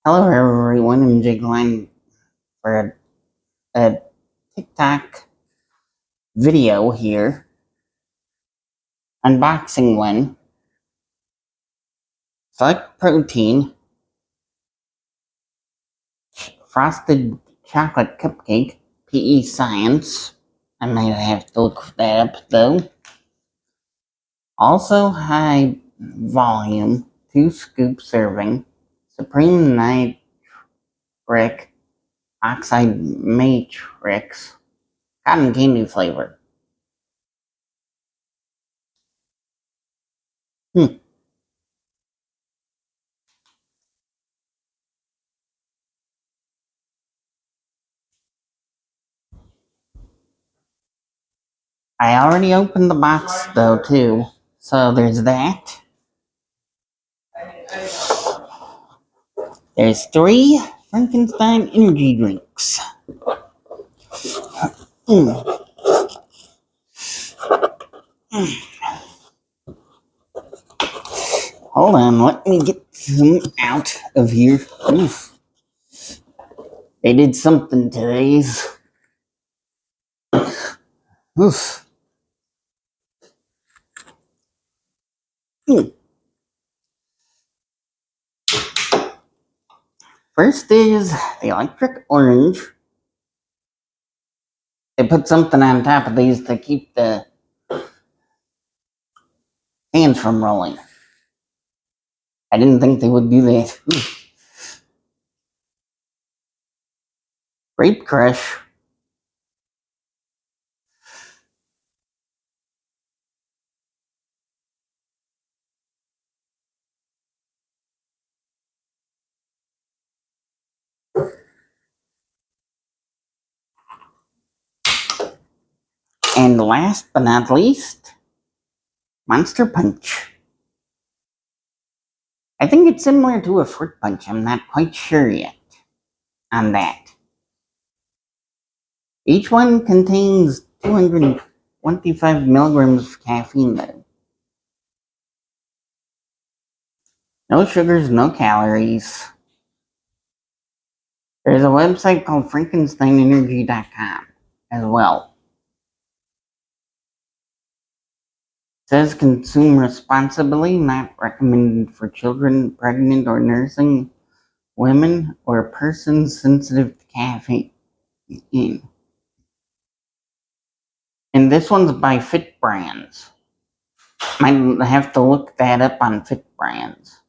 Hello everyone, I'm Jake Line for a TikTok video here. Unboxing one. Select protein. Frosted chocolate cupcake. PE Science. I might have to look that up though. Also high volume. 2-scoop serving. Supreme nitric oxide matrix. Cotton candy flavor. Hmm. I already opened the box though too, so there's that. There's 3 Frankenstein energy drinks. Mm. Hold on, let me get some out of here. Oof. They did something to these. Oof. Mm. First is the electric orange. They put something on top of these to keep the hands from rolling. I didn't think they would do that. Oof. Grape Crush. And last but not least, Monster Punch. I think it's similar to a fruit punch. I'm not quite sure yet on that. Each one contains 225 milligrams of caffeine though. No sugars, no calories. There's a website called FrankensteinEnergy.com as well. It says consume responsibly, not recommended for children, pregnant or nursing women, or persons sensitive to caffeine. And this one's by Fit Brands. Might have to look that up on Fit Brands.